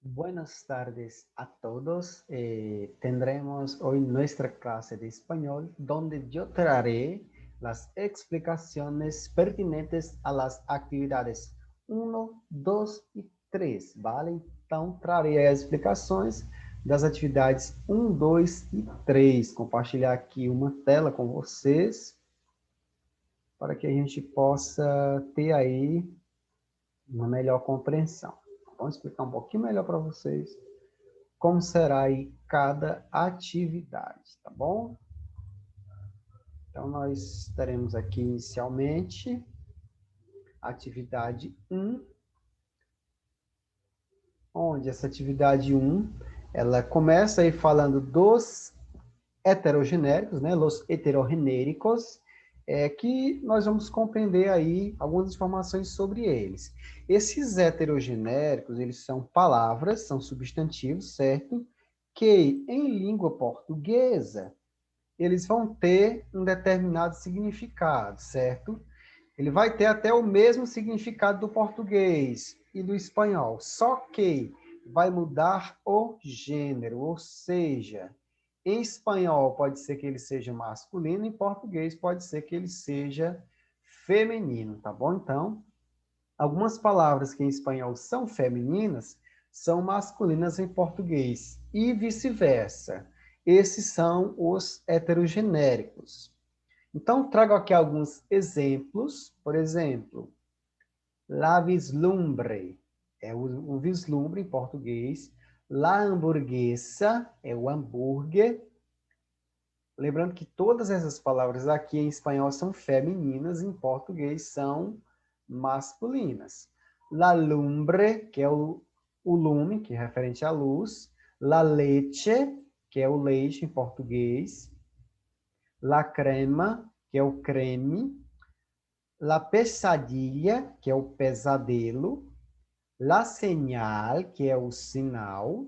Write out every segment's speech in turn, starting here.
Buenas tardes a todos. Tendremos hoy nuestra clase de español donde yo traré las explicaciones pertinentes a las actividades 1, 2 e 3, vale? Então, trarei as explicações das atividades 1, 2 e 3. Compartilhar aqui uma tela com vocês para que a gente possa ter aí uma melhor compreensão. Vamos explicar um pouquinho melhor para vocês como será aí cada atividade, tá bom? Então, nós teremos aqui inicialmente a atividade 1, onde essa atividade 1, ela começa aí falando dos heterogenéricos, né, los heterogenéricos, que nós vamos compreender aí algumas informações sobre eles. Esses heterogenéricos, eles são palavras, são substantivos, certo? Que em língua portuguesa eles vão ter um determinado significado, certo? Ele vai ter até o mesmo significado do português e do espanhol, só que vai mudar o gênero, ou seja, em espanhol pode ser que ele seja masculino, em português pode ser que ele seja feminino, tá bom? Então, algumas palavras que em espanhol são femininas são masculinas em português e vice-versa. Esses são os heterogenéricos. Então, trago aqui alguns exemplos. Por exemplo, la vislumbre é o vislumbre em português. La hamburguesa é o hambúrguer. Lembrando que todas essas palavras aqui em espanhol são femininas, em português são masculinas. La lumbre, que é o lume, que é referente à luz. La leche, que é o leite em português. La crema, que é o creme. La pesadilla, que é o pesadelo. La señal, que é o sinal.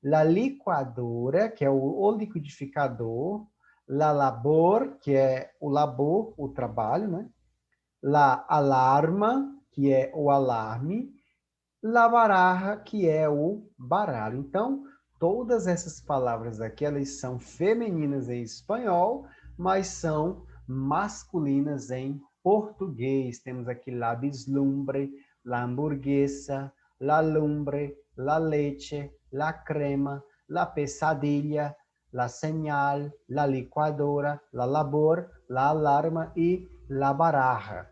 La liquadora, que é o liquidificador. La labor, que é o labor, o trabalho, né? La alarma, que é o alarme. La baraja, que é o baralho. Então, todas essas palavras aqui, elas são femininas em espanhol, mas são masculinas em português. Temos aqui la vislumbre, la hamburguesa, la lumbre, la leche, la crema, la pesadilla, la señal, la licuadora, la labor, la alarma e la baraja.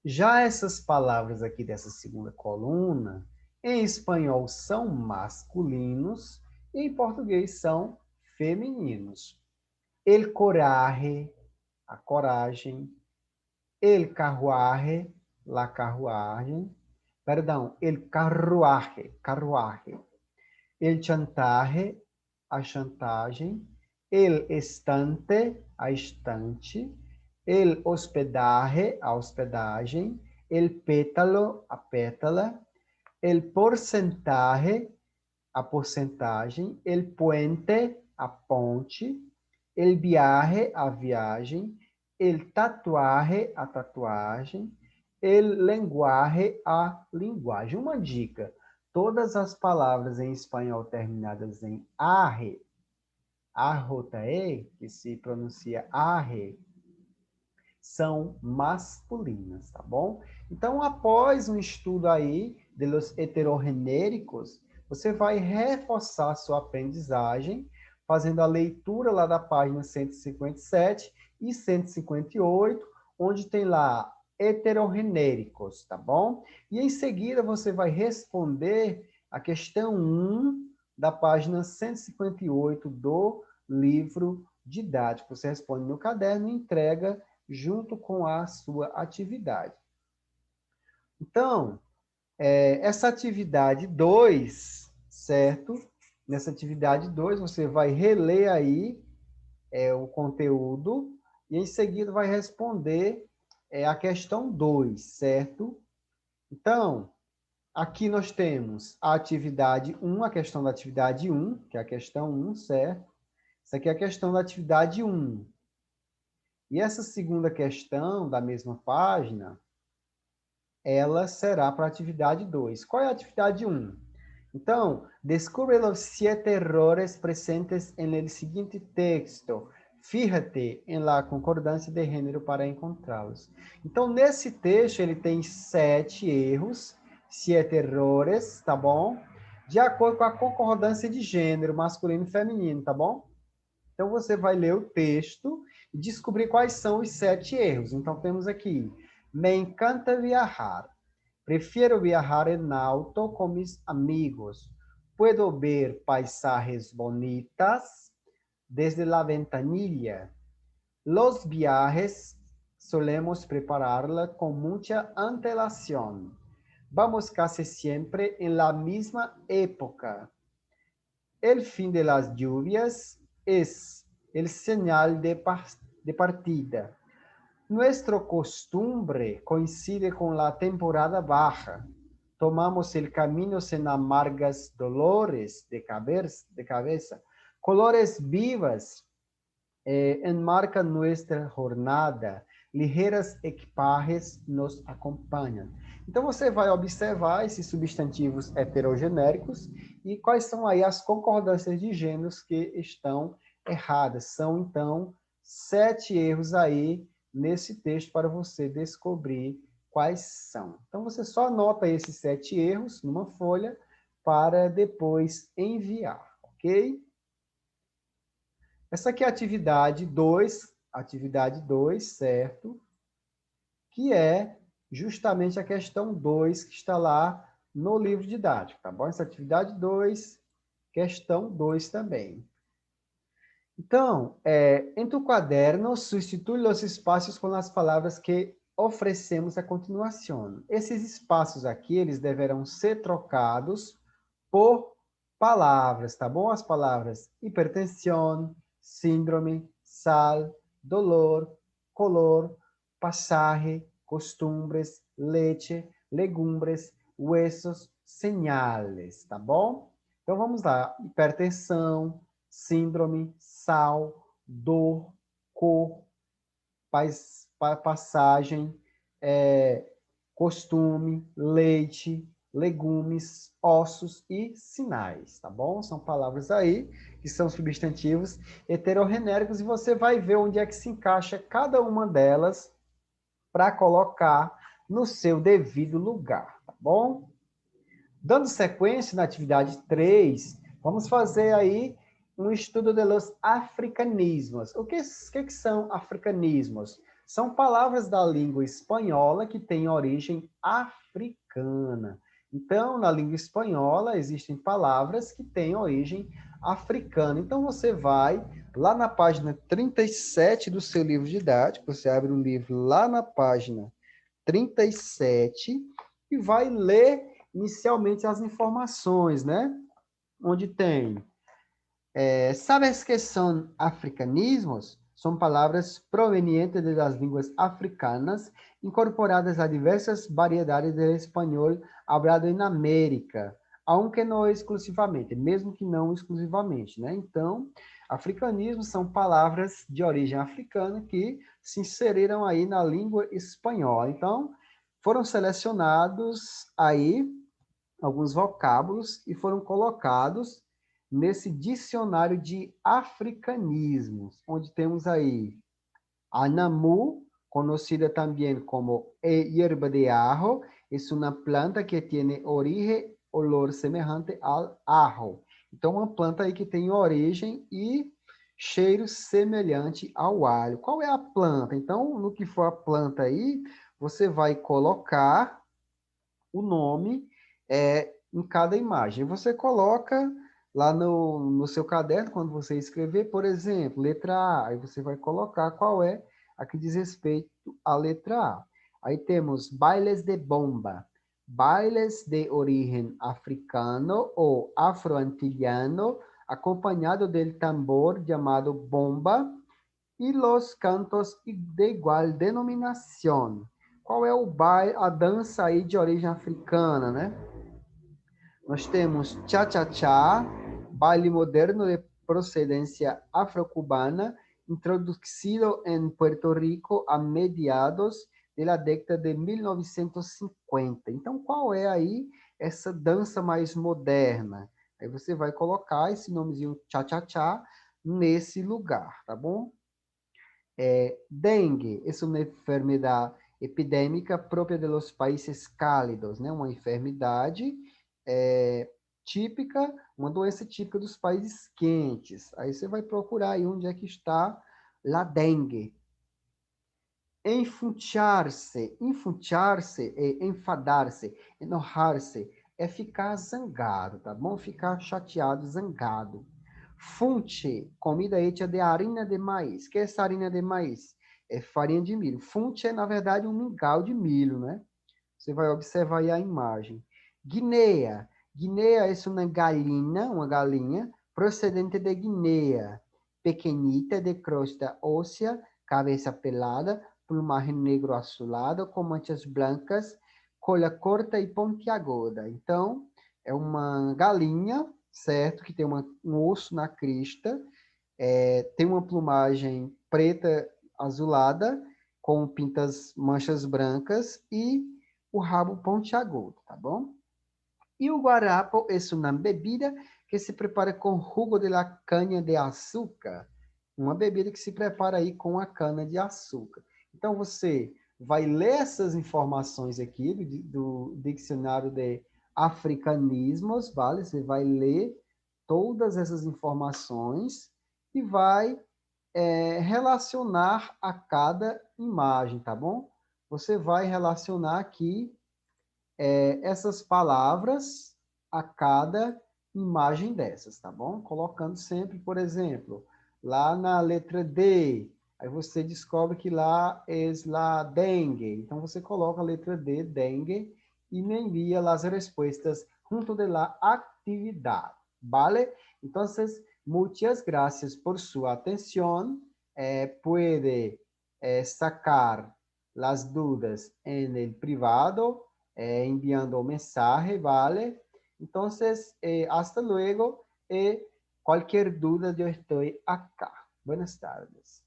Já essas palavras aqui dessa segunda coluna, em espanhol são masculinos e em português são femininos. El coraje, a coragem. El carruaje, la carruagem. Perdão, el carruaje, carruaje. El chantaje, a chantagem. El estante, a estante. El hospedaje, a hospedagem. El pétalo, a pétala. El porcentaje, a porcentagem. El puente, a ponte. El viaje, a viagem. El tatuaje, a tatuagem. El lenguaje, a linguagem. Uma dica: todas as palavras em espanhol terminadas em arre, arrotae, que se pronuncia arre, são masculinas, tá bom? Então, após um estudo aí de los heterogenéricos, você vai reforçar sua aprendizagem fazendo a leitura lá da página 157 e 158, onde tem lá heterogenéricos, tá bom? E em seguida você vai responder a questão 1 da página 158 do livro didático. Você responde no caderno e entrega junto com a sua atividade. Então, essa atividade 2, certo? Nessa atividade 2, você vai reler aí o conteúdo e em seguida vai responder a questão 2, certo? Então, aqui nós temos a atividade 1, a questão da atividade 1, que é a questão 1, certo? Isso aqui é a questão da atividade 1. E essa segunda questão da mesma página, ela será para a atividade 2. Qual é a atividade 1? Então, descubre os 7 errores presentes en el siguiente texto. Fíjate em la concordância de gênero para encontrá-los. Então, nesse texto, ele tem 7 erros, 7 errores, tá bom? De acordo com a concordância de gênero, masculino e feminino, tá bom? Então, você vai ler o texto e descobrir quais são os 7 erros. Então, temos aqui, me encanta viajar. Prefiero viajar en auto con mis amigos. Puedo ver paisajes bonitas desde la ventanilla. Los viajes solemos prepararla con mucha antelación. Vamos casi siempre en la misma época. El fin de las lluvias es el señal de partida. Nuestro costumbre coincide con la temporada baja. Tomamos el camino sin amargas dolores de cabeza. Colores vivas enmarcan nuestra jornada. Ligeiras equipajes nos acompanham. Então, você vai observar esses substantivos heterogenéricos e quais são aí as concordâncias de gêneros que estão erradas. São, então, 7 erros aí nesse texto para você descobrir quais são. Então, você só anota esses 7 erros numa folha para depois enviar, ok? Essa aqui é a atividade 2, certo? Que é justamente a questão 2 que está lá no livro didático, tá bom? Essa atividade 2, questão 2 também. Então, em tu quaderno, substitui os espaços com as palavras que oferecemos a continuação. Esses espaços aqui, eles deverão ser trocados por palavras, tá bom? As palavras hipertensão, síndrome, sal, dolor, color, pasaje, costumbres, leche, legumbres, huesos, señales, tá bom? Então vamos lá. Hipertensão, síndrome, sal, dor, cor, passagem, costume, leite, legumes, ossos e sinais, tá bom? São palavras aí que são substantivos heterorrenéricos e você vai ver onde é que se encaixa cada uma delas para colocar no seu devido lugar, tá bom? Dando sequência na atividade 3, vamos fazer aí um estudo de los africanismos. O que são africanismos? São palavras da língua espanhola que têm origem africana. Então, na língua espanhola, existem palavras que têm origem africana. Então, você vai lá na página 37 do seu livro didático, você abre um livro lá na página 37 e vai ler inicialmente as informações, né? Onde tem ¿sabes qué son africanismos? Son palabras provenientes de las lenguas africanas incorporadas a diversas variedades del español hablado en América, aunque não exclusivamente, mesmo que não exclusivamente, né? Então, africanismos são palavras de origem africana que se inseriram aí na língua espanhola. Então, foram selecionados aí alguns vocábulos e foram colocados nesse dicionário de africanismos, onde temos aí anamu, conocida também como hierba de ajo, é uma planta que tem origem, olor semelhante ao ajo. Então, uma planta aí que tem origem e cheiro semelhante ao alho. Qual é a planta? Então, no que for a planta aí, você vai colocar o nome em cada imagem. Você coloca lá no seu caderno, quando você escrever, por exemplo, letra A, aí você vai colocar qual é a que diz respeito à letra A. Aí temos bailes de bomba, bailes de origem africano ou afro-antillano, acompanhado del tambor chamado bomba, e los cantos de igual denominação. Qual é o baile, a dança aí de origem africana, né? Nós temos cha-cha-cha, baile moderno de procedência afro-cubana, introduzido em Puerto Rico a mediados da década de 1950. Então, qual é aí essa dança mais moderna. Aí você vai colocar esse nomezinho cha-cha-cha nesse lugar, tá bom? Dengue é uma enfermidade epidêmica própria dos países cálidos, né? Uma enfermidade típica, uma doença típica dos países quentes. Aí você vai procurar aí onde é que está a dengue. Enfunchar-se é enfadar-se, enojar-se, é ficar zangado, tá bom? Ficar chateado, zangado. Funche, comida hecha de harina de maíz. O que é essa harina de maíz? É farinha de milho. Funche é, na verdade, um mingau de milho, né? Você vai observar aí a imagem. Guineia. Guineia é uma galinha, procedente de Guineia. Pequenita, de crosta óssea, cabeça pelada, plumaje negro azulado, com manchas blancas, colha curta e pontiaguda. Então, é uma galinha, certo? Que tem um osso na crista, tem uma plumagem preta azulada, com pintas manchas brancas e o rabo pontiagudo, tá bom? E o guarapo é uma bebida que se prepara com jugo de la caña de açúcar, uma bebida que se prepara aí com a cana de açúcar. Então você vai ler essas informações aqui do dicionário de africanismos, vale? Você vai ler todas essas informações e vai relacionar a cada imagem, tá bom? Você vai relacionar aqui essas palavras a cada imagem dessas, tá bom? Colocando sempre, por exemplo, lá na letra D, aí você descobre que lá é la dengue. Então você coloca a letra D, dengue, e me envia as respostas junto de la actividade, ¿vale? Entonces, muchas gracias por su atención. Puede sacar las dudas en el privado enviando mensaje, ¿vale? Entonces, hasta luego. Cualquier duda, yo estoy acá. Buenas tardes.